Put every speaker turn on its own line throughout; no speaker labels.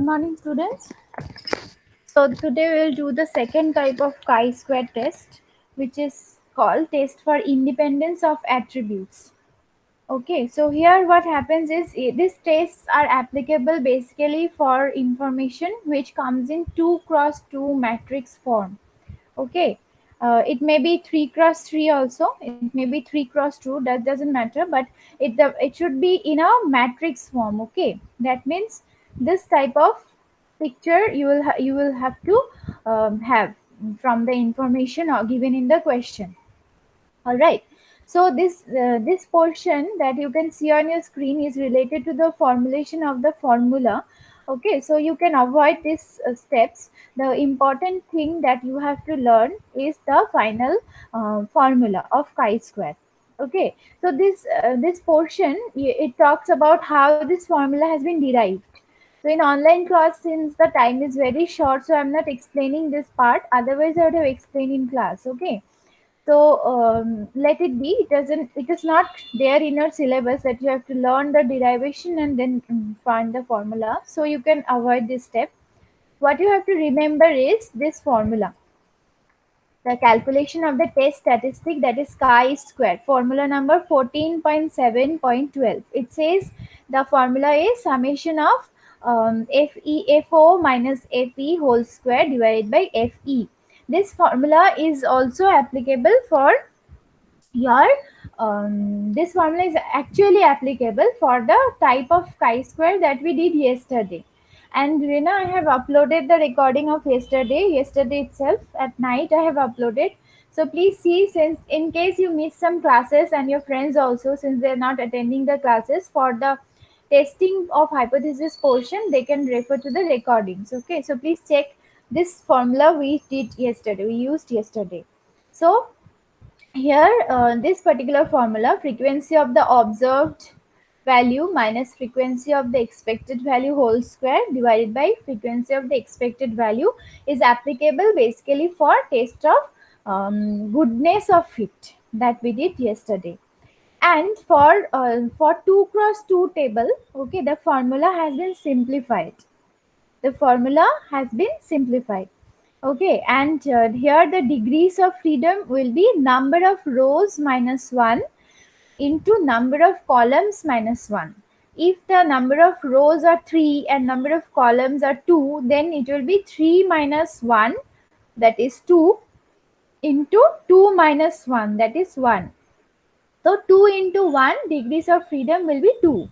Good morning, students. So today we will do the second type of chi-square test, which is called test for independence of attributes. Okay, so here what happens is these tests are applicable basically for information which comes in 2 cross 2 matrix form. Okay, it may be 3 cross 3 also. It may be 3 cross 2. That doesn't matter, but it should be in a matrix form. Okay, that means this type of picture you will have to have from the information or given in the question. All right. So this portion that you can see on your screen is related to the formulation of the formula. Okay, so you can avoid these steps. The important thing that you have to learn is the final formula of chi-square. Okay, so this portion it talks about how this formula has been derived. So in online class, since the time is very short, so I'm not explaining this part. Otherwise, I would have explained in class. Okay, so let it be. It is not there in your syllabus that you have to learn the derivation and then find the formula. So you can avoid this step. What you have to remember is this formula. The calculation of the test statistic, that is chi-square. Formula number 14.7.12. It says the formula is summation of FO minus FE whole square divided by FE. This formula is also applicable for here. This formula is actually applicable for the type of chi-square that we did yesterday. And Rina, I have uploaded the recording of yesterday itself at night. I have uploaded. So please see, since in case you miss some classes and your friends also, since they are not attending the classes for the testing of hypothesis portion, they can refer to the recordings. Okay, so please check this formula we did yesterday. We used yesterday. So here this particular formula, frequency of the observed value minus frequency of the expected value whole square divided by frequency of the expected value, is applicable basically for test of goodness of fit that we did yesterday. And for 2 cross 2 table, okay, the formula has been simplified. The formula has been simplified. Okay, and here the degrees of freedom will be number of rows minus 1 into number of columns minus 1. If the number of rows are 3 and number of columns are 2, then it will be 3 minus 1, that is 2, into 2 minus 1, that is 1. So 2 into 1, degrees of freedom will be 2.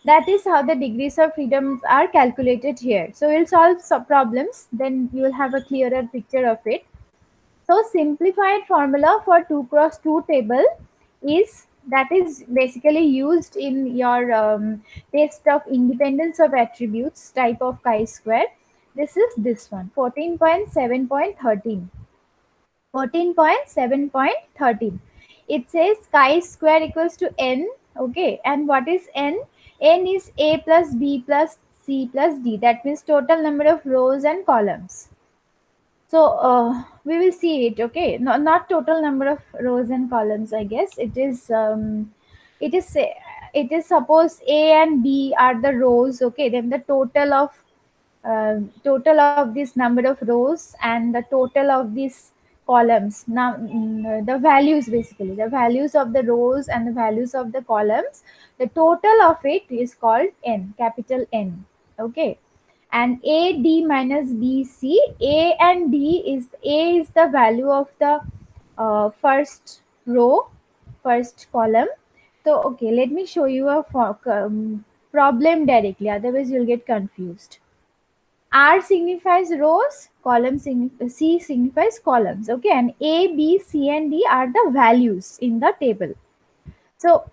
That is how the degrees of freedom are calculated here. So we'll solve some problems, then you will have a clearer picture of it. So simplified formula for 2 cross 2 table is, that is basically used in your test of independence of attributes type of chi-square. This is this one, 14.7.13. 14.7.13. It says chi-square equals to n. Okay, and what is n? N is a plus b plus c plus d. That means total number of rows and columns. So we will see it. Okay, no, not total number of rows and columns. I guess it is it is suppose a and b are the rows. Okay, then the total of this number of rows and the total of these columns. Now the values, basically the values of the rows and the values of the columns, the total of it is called n, capital N. Okay, and a d minus b c, a and d is, a is the value of the first row, first column. So okay, let me show you a problem directly, otherwise you'll get confused. R signifies rows, C signifies columns. Okay, and A, B, C, and D are the values in the table. So,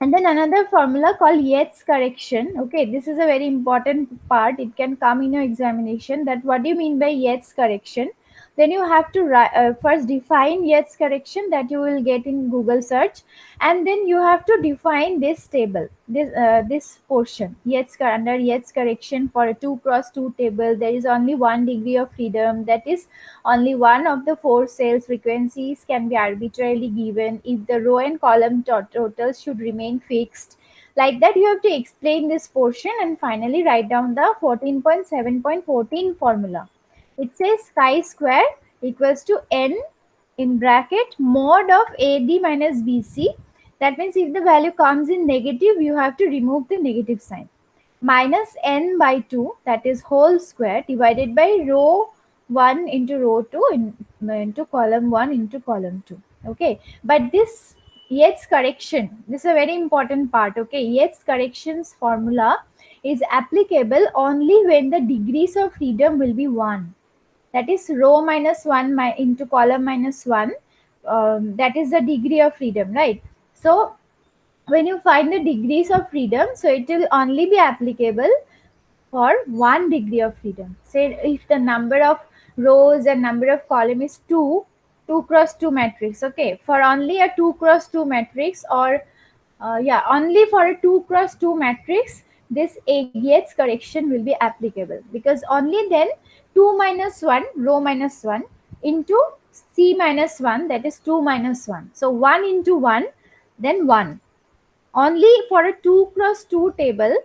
and then another formula called Yates correction. Okay, this is a very important part. It can come in your examination. That what do you mean by Yates correction? Then you have to first define Yates correction that you will get in Google search, and then you have to define this table, this portion. Under Yates correction for a 2 cross 2 table, there is only one degree of freedom, that is only one of the four cells frequencies can be arbitrarily given if the row and column totals should remain fixed. Like that, you have to explain this portion and finally write down the 14.7.14 formula. It says chi square equals to n in bracket mod of AD minus BC. That means if the value comes in negative, you have to remove the negative sign. Minus n by 2, that is whole square, divided by row 1 into row 2 into column 1 into column 2. Okay, but this Yates correction, this is a very important part. Okay, Yates corrections formula is applicable only when the degrees of freedom will be 1. That is row minus 1 into column minus 1. That is the degree of freedom, right? So when you find the degrees of freedom, so it will only be applicable for 1 degree of freedom. Say if the number of rows and number of column is 2, 2 cross 2 matrix. Okay, for only a 2 cross 2 matrix, or yeah, only for a 2 cross 2 matrix, this Yates correction will be applicable, because only then 2 minus 1, row minus 1 into C minus 1, that is 2 minus 1. So 1 into 1, then 1. Only for a 2 cross 2 table,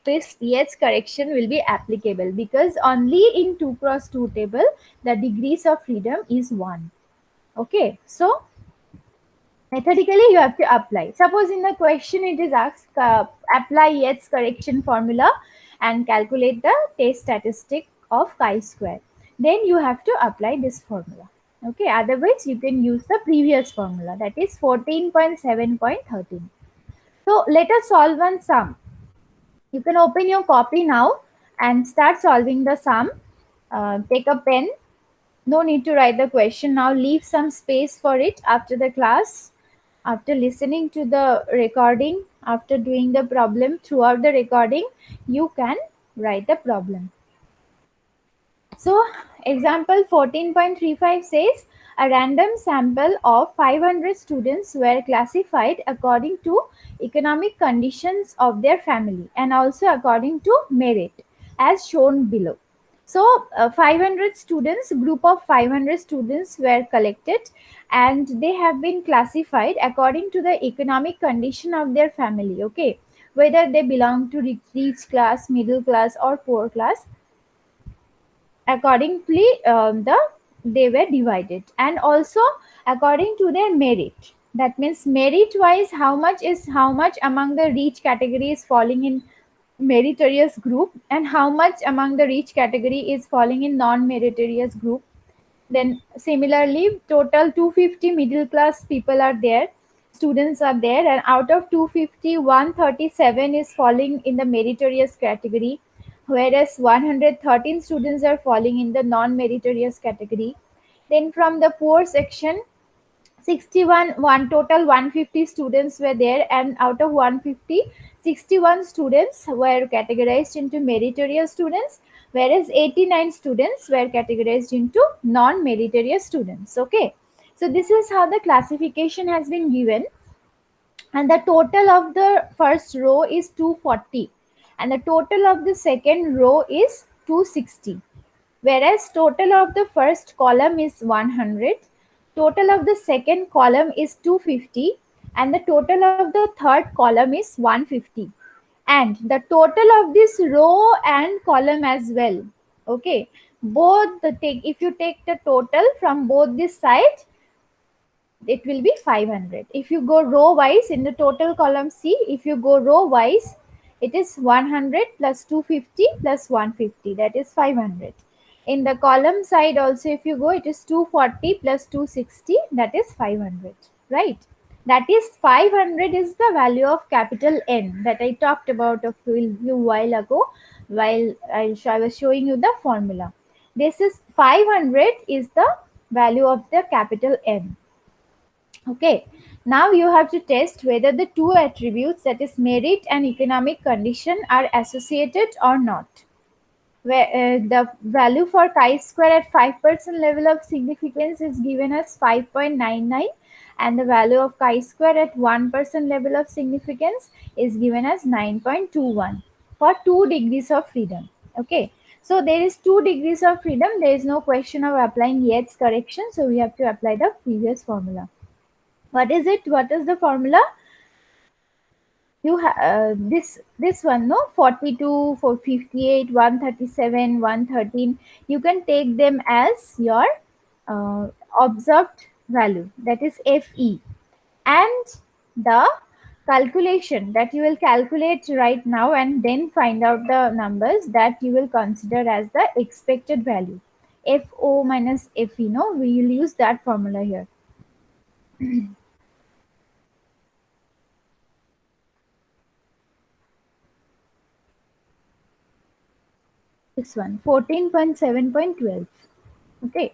this Yates correction will be applicable, because only in 2 cross 2 table the degrees of freedom is 1. Okay, so methodically you have to apply. Suppose in the question it is asked, apply Yates correction formula and calculate the test statistic of chi square. Then you have to apply this formula. Okay, otherwise you can use the previous formula, that is 14.7.13. So let us solve one sum. You can open your copy now and start solving the sum. Take a pen. No need to write the question now. Leave some space for it after the class. After listening to the recording, after doing the problem throughout the recording, you can write the problem. So, example 14.35 says a random sample of 500 students were classified according to economic conditions of their family and also according to merit, as shown below. So, 500 students, group of 500 students were collected, and they have been classified according to the economic condition of their family. Okay, whether they belong to rich class, middle class, or poor class. Accordingly, they were divided, and also according to their merit. That means merit wise, how much among the rich category is falling in meritorious group, and how much among the rich category is falling in non meritorious group. Then similarly, total 250 middle class people are there, students are there, and out of 250, 137 is falling in the meritorious category, whereas 113 students are falling in the non-meritorious category. Then from the poor section, 61 one total 150 students were there, and out of 150, 61 students were categorized into meritorious students, whereas 89 students were categorized into non-meritorious students. Okay, so this is how the classification has been given, and the total of the first row is 240, and the total of the second row is 260, whereas total of the first column is 100, total of the second column is 250, and the total of the third column is 150, and the total of this row and column as well. Okay, both the take, if you take the total from both this side, it will be 500. If you go row wise in the total column C, if you go row wise, it is 100 plus 250 plus 150, that is 500. In the column side also, if you go, it is 240 plus 260, that is 500, right? That is 500 is the value of capital N that I talked about a few while ago while I was showing you the formula. This is 500 is the value of the capital N. Okay, now you have to test whether the two attributes, that is merit and economic condition, are associated or not. where the value for chi-square at 5% level of significance is given as 5.99, and the value of chi-square at 1% level of significance is given as 9.21 for 2 degrees of freedom. Okay, so there is 2 degrees of freedom. There is no question of applying Yates correction, so we have to apply the previous formula. What is it? What is the formula? You this one, no, 42, 458, 137, 113, you can take them as your observed value, that is Fe, and the calculation that you will calculate right now and then find out the numbers that you will consider as the expected value, Fo minus Fe. No, we will use that formula here. This one, 14.7.12. Okay,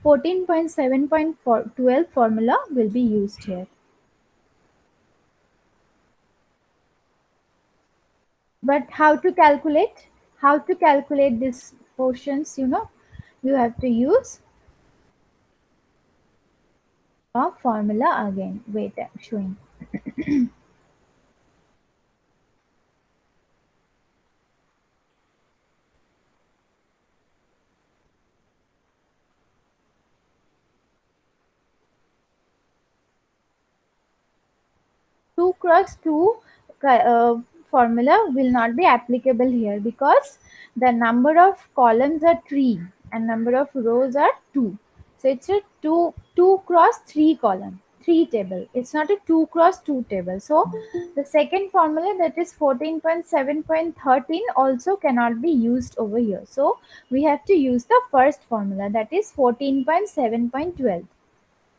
14.7.12 formula will be used here. But how to calculate? How to calculate these portions, you know? You have to use a formula again. Wait, I'm showing. 2 cross 2 formula will not be applicable here because the number of columns are 3 and number of rows are 2. So it's a 2 cross 3 column, 3 table. It's not a 2 cross 2 table. So the second formula, that is 14.7.13, also cannot be used over here. So we have to use the first formula, that is 14.7.12. Do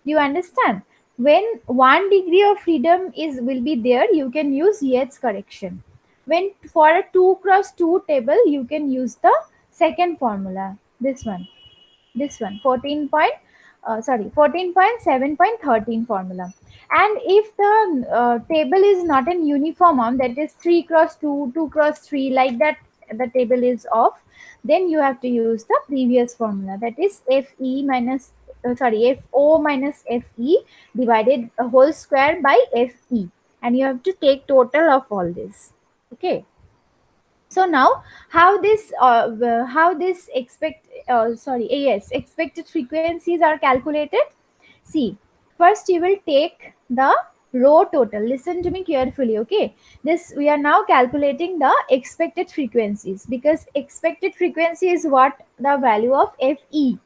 you understand? When 1 degree of freedom is will be there, you can use Yates correction. When for a 2 cross 2 table, you can use the second formula, this one 14 point 14.7.13 formula. And if the table is not in uniform arm, that is 3 cross 2, 2 cross 3, like that, the table is off, then you have to use the previous formula, that is Fo minus Fe divided a whole square by Fe, and you have to take total of all this. Okay, so now how this expected frequencies are calculated. See, first you will take the row total. Listen to me carefully, okay? This, we are now calculating the expected frequencies, because expected frequency is what the value of Fe.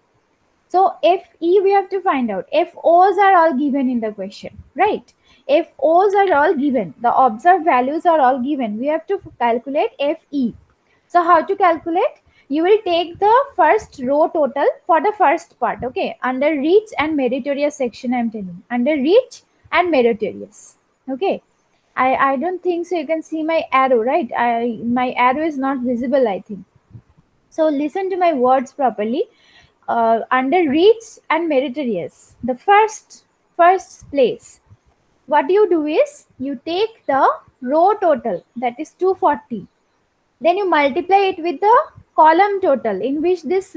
So Fe we have to find out. Fo's are all given in the question, right? Fo's are all given. The observed values are all given. We have to calculate Fe. So how to calculate? You will take the first row total for the first part, okay? Under rich and meritorious section, I'm telling. Under rich and meritorious, okay? I don't think so. You can see my arrow, right? My arrow is not visible, I think. So listen to my words properly. Under rich and meritorious, the first place, what you do is you take the row total, that is 240, then you multiply it with the column total in which this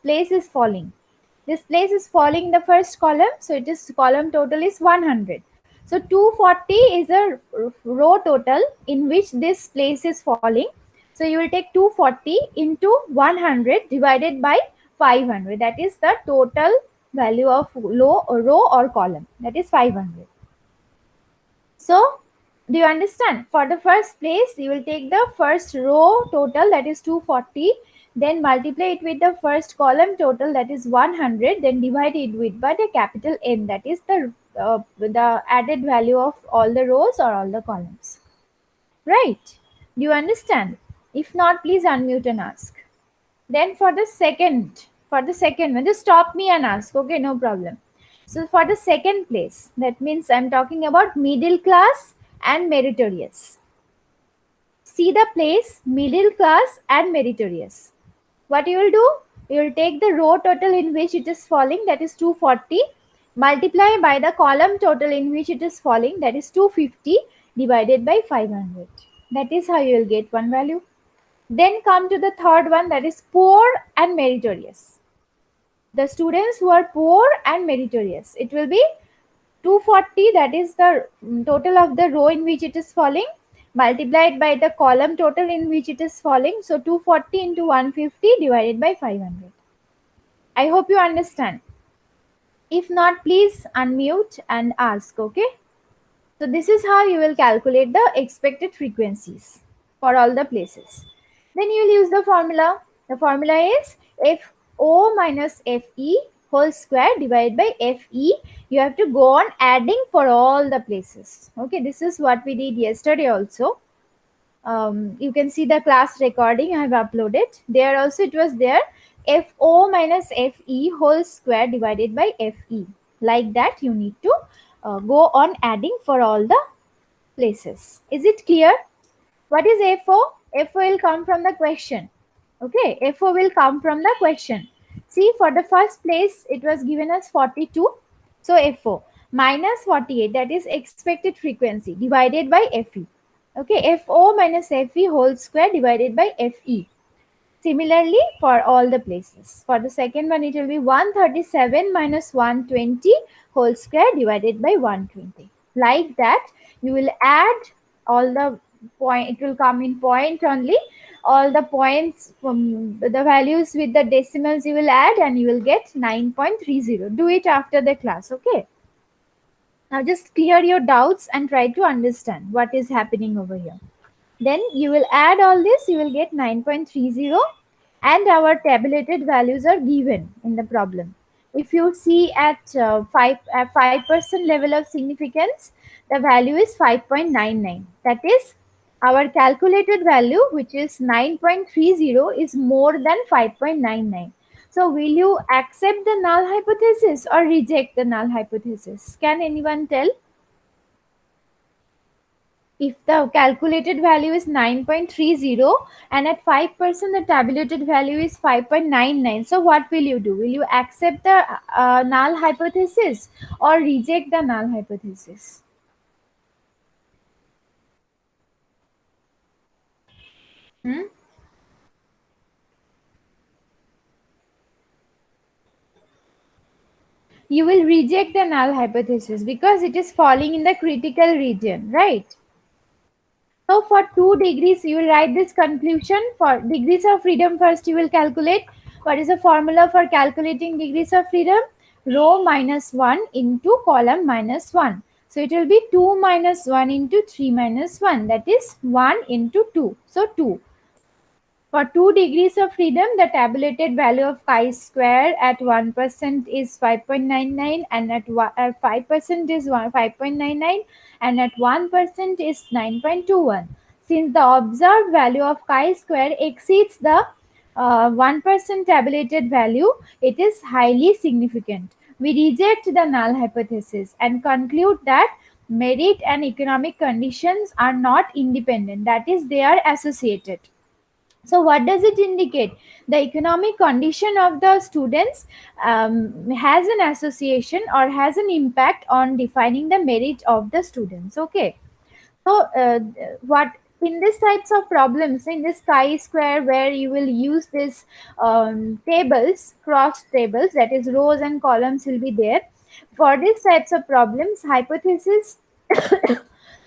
place is falling. This place is falling in the first column, so it is column total is 100. So 240 is a row total in which this place is falling. So you will take 240 into 100 divided by 500. That is the total value of row or column. That is 500. So, do you understand? For the first place, you will take the first row total, that is 240, then multiply it with the first column total, that is 100, then divide it with by the capital N, that is the added value of all the rows or all the columns. Right? Do you understand? If not, please unmute and ask. Then for the second one, just stop me and ask. Okay, no problem. So for the second place, that means I'm talking about middle class and meritorious. See the place middle class and meritorious. What you will do? You will take the row total in which it is falling, that is 240, multiply by the column total in which it is falling, that is 250, divided by 500. That is how you will get one value. Then come to the third one, that is poor and meritorious. The students who are poor and meritorious, it will be 240, that is the total of the row in which it is falling, multiplied by the column total in which it is falling. So 240 into 150 divided by 500. I hope you understand. If not, please unmute and ask, okay? So this is how you will calculate the expected frequencies for all the places. Then you will use the formula. The formula is FO minus FE whole square divided by FE. You have to go on adding for all the places. Okay, this is what we did yesterday also. You can see the class recording I have uploaded. There also it was there. FO minus FE whole square divided by FE. Like that you need to go on adding for all the places. Is it clear? What is FO? FO will come from the question. Okay, FO will come from the question. See, for the first place, it was given as 42. So FO minus 48, that is expected frequency, divided by FE. Okay, FO minus FE whole square divided by FE. Similarly, for all the places. For the second one, it will be 137 minus 120 whole square divided by 120. Like that, you will add all the point, it will come in point only. All the points from the values with the decimals you will add and you will get 9.30. Do it after the class, okay? Now just clear your doubts and try to understand what is happening over here. Then you will add all this, you will get 9.30, and our tabulated values are given in the problem. If you see at 5% level of significance, the value is 5.99. That is, our calculated value, which is 9.30, is more than 5.99. So will you accept the null hypothesis or reject the null hypothesis? Can anyone tell? If the calculated value is 9.30 and at 5% the tabulated value is 5.99, so what will you do? Will you accept the null hypothesis or reject the null hypothesis? Hmm? You will reject the null hypothesis because it is falling in the critical region, right? So for 2 degrees, you will write this conclusion. For degrees of freedom, first you will calculate. What is the formula for calculating degrees of freedom? Row minus 1 into column minus 1. So it will be 2 minus 1 into 3 minus 1. That is 1 into 2. So 2. For 2 degrees of freedom, the tabulated value of chi square at 1% is 5.99 and at 5% is 5.99 and at 1% is 9.21. Since the observed value of chi square exceeds the 1% tabulated value, it is highly significant. We reject the null hypothesis and conclude that merit and economic conditions are not independent, that is, they are associated. So what does it indicate? The economic condition of the students has an association or has an impact on defining the merit of the students. Okay. So what in these types of problems, in this chi-square where you will use this tables, cross tables, that is rows and columns will be there. For these types of problems, hypothesis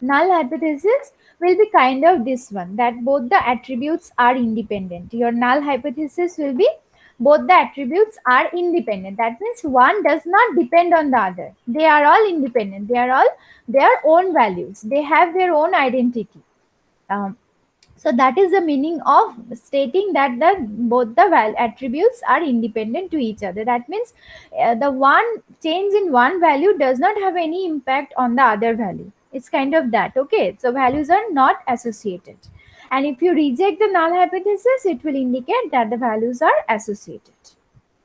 null hypothesis will be kind of this one, that both the attributes are independent. Your null hypothesis will be both the attributes are independent. That means one does not depend on the other. They are all independent. They are all their own values. They have their own identity. Um, so that is the meaning of stating that both the attributes are independent to each other. That means the one change in one value does not have any impact on the other value. It's kind of that. Okay, so values are not associated, and if you reject the null hypothesis, it will indicate that the values are associated.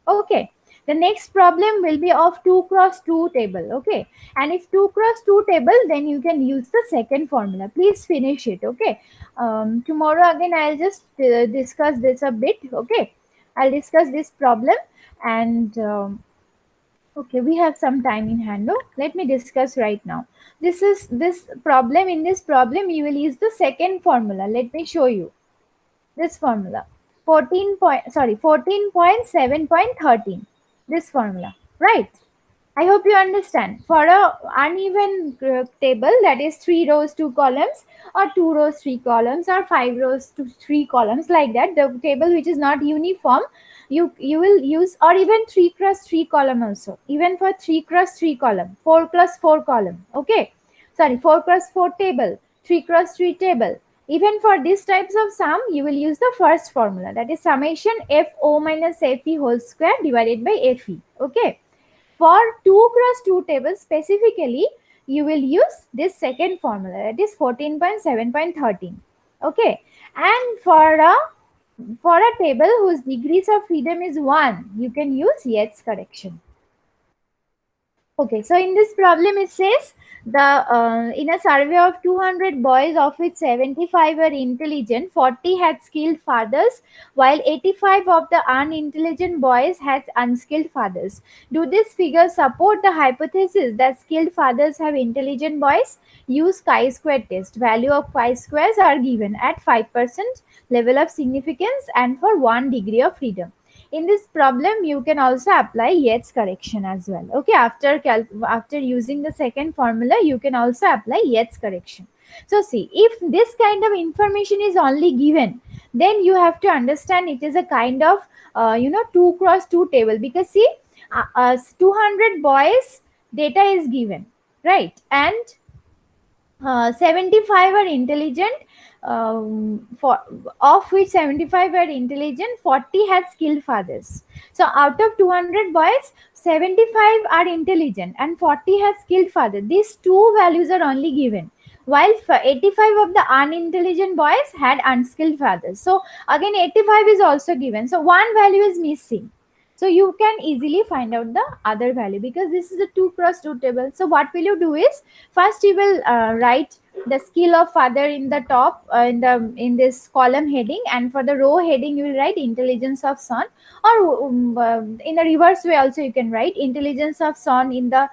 Okay, the next problem will be of 2 cross 2 table. Okay, and if 2 cross 2 table, then you can use the second formula. Please finish it. Okay, tomorrow again I'll just discuss this a bit. Okay, I'll discuss this problem, and okay, we have some time in hand. No, let me discuss right now. This problem. In this problem, you will use the second formula. Let me show you. This formula. 14.7.13. This formula. Right. I hope you understand. For a uneven table, that is 3 rows, 2 columns, or 2 rows, 3 columns, or 5 rows, 3 columns, like that, the table which is not uniform, you will use, or even 3 cross 3 column also. Even for 3 cross 3 column, 4 plus 4 column. Okay, sorry, 4 cross 4 table, 3 cross 3 table. Even for these types of sum, you will use the first formula, that is summation FO minus FE whole square divided by FE. Okay. For 2 cross 2 tables specifically, you will use this second formula, that is 14.7.13. Okay. And for a table whose degrees of freedom is 1, you can use Yates correction. Okay, so in this problem it says in a survey of 200 boys, of which 75 were intelligent, 40 had skilled fathers, while 85 of the unintelligent boys had unskilled fathers. Do these figures support the hypothesis that skilled fathers have intelligent boys? Use chi-square test. Value of chi-squares are given at 5% level of significance and for 1 degree of freedom. In this problem you can also apply Yates correction as well. Okay, after using the second formula, you can also apply Yates correction. So see, if this kind of information is only given, then you have to understand it is a kind of 2 cross 2 table, because see, 200 boys data is given, right? And 75 are intelligent, for of which 75 were intelligent, 40 had skilled fathers. So out of 200 boys, 75 are intelligent and 40 have skilled father. These two values are only given, while 85 of the unintelligent boys had unskilled fathers. So again 85 is also given, so one value is missing. So you can easily find out the other value, because this is a 2 cross 2 table. So what will you do is, first you will write the skill of father in the top, in this column heading, and for the row heading you will write intelligence of son, or in the reverse way also you can write intelligence of son in the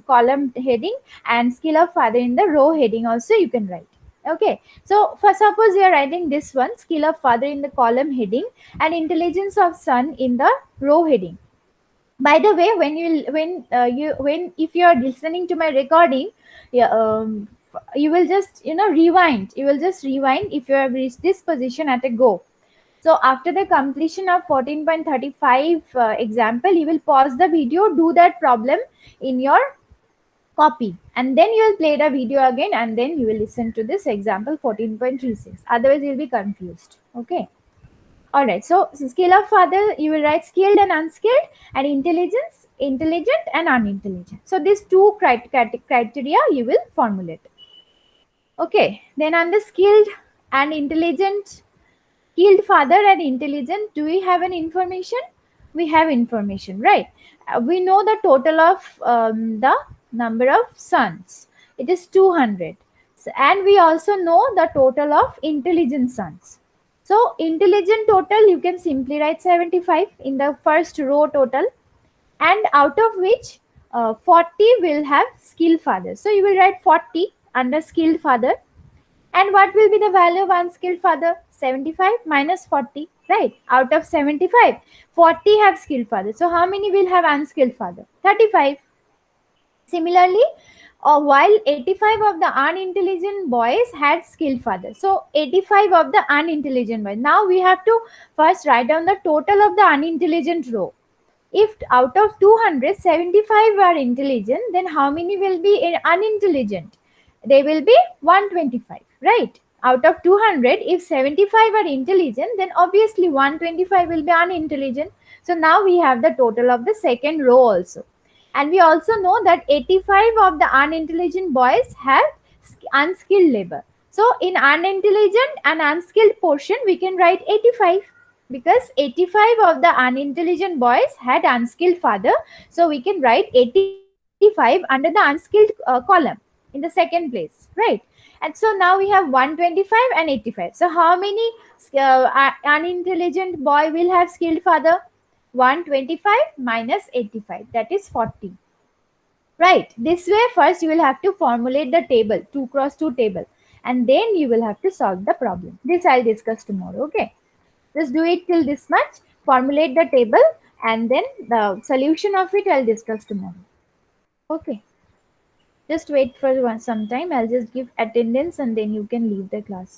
column heading, and skill of father in the row heading also you can write. Okay, so for suppose you are writing this one, skill of father in the column heading and intelligence of son in the row heading. By the way, when if you are listening to my recording, yeah, you will just rewind. You will just rewind if you have reached this position at a go. So after the completion of 14.35 example, you will pause the video, do that problem in your copy, and then you will play the video again, and then you will listen to this example 14.36. Otherwise you will be confused. Okay. All right. So skill of father, you will write skilled and unskilled, and intelligence, intelligent and unintelligent. So these two criteria you will formulate. Okay. Then under skilled and intelligent, skilled father and intelligent, do we have an information? We have information, right? We know the total of the number of sons. It is 200. And we also know the total of intelligent sons. So intelligent total, you can simply write 75 in the first row total, and out of which 40 will have skilled father. So you will write 40 under skilled father. And what will be the value of unskilled father? 75 minus 40, right? Out of 75, 40 have skilled father. So how many will have unskilled father? 35. Similarly, while 85 of the unintelligent boys had skilled fathers. So 85 of the unintelligent boys. Now we have to first write down the total of the unintelligent row. If out of 275 are intelligent, then how many will be unintelligent? They will be 125, right? Out of 200, if 75 are intelligent, then obviously 125 will be unintelligent. So now we have the total of the second row also. And we also know that 85 of the unintelligent boys have unskilled labor. So in unintelligent and unskilled portion, we can write 85, because 85 of the unintelligent boys had unskilled father. So we can write 85 under the unskilled column in the second place, right? And so now we have 125 and 85. So how many unintelligent boy will have skilled father? 125 minus 85, that is 40. Right. This way, first you will have to formulate the table, 2 cross 2 table. and then you will have to solve the problem. This I'll discuss tomorrow. Okay, just do it till this much, formulate the table, and then the solution of it I'll discuss tomorrow. Okay, just wait for some time. I'll just give attendance and then you can leave the class.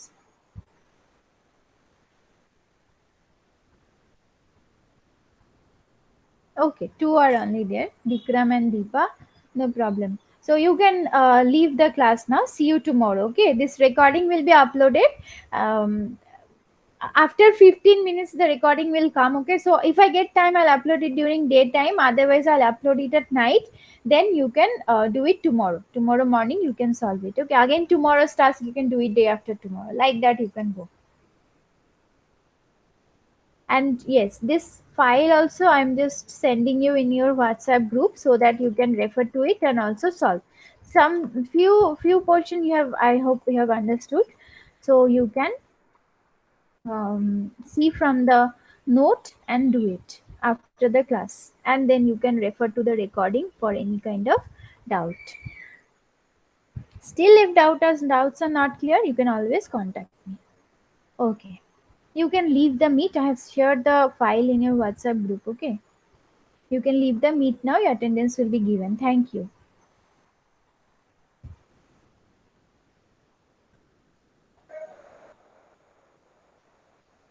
Okay, two are only there, Vikram and Deepa. No problem. So you can leave the class now. See you tomorrow. Okay, this recording will be uploaded. Um, After 15 minutes, the recording will come. Okay, so if I get time, I'll upload it during daytime. Otherwise, I'll upload it at night. Then you can do it tomorrow. Tomorrow morning, you can solve it. Okay, again, tomorrow's task, you can do it day after tomorrow. Like that, you can go. And yes, this file also I'm just sending you in your WhatsApp group so that you can refer to it and also solve some few portion you have. I hope you have understood, so you can see from the note and do it after the class, and then you can refer to the recording for any kind of doubt. Still, if doubts are not clear, you can always contact me. Okay, you can leave the meet. I have shared the file in your WhatsApp group. Okay, you can leave the meet now. Your attendance will be given. Thank you.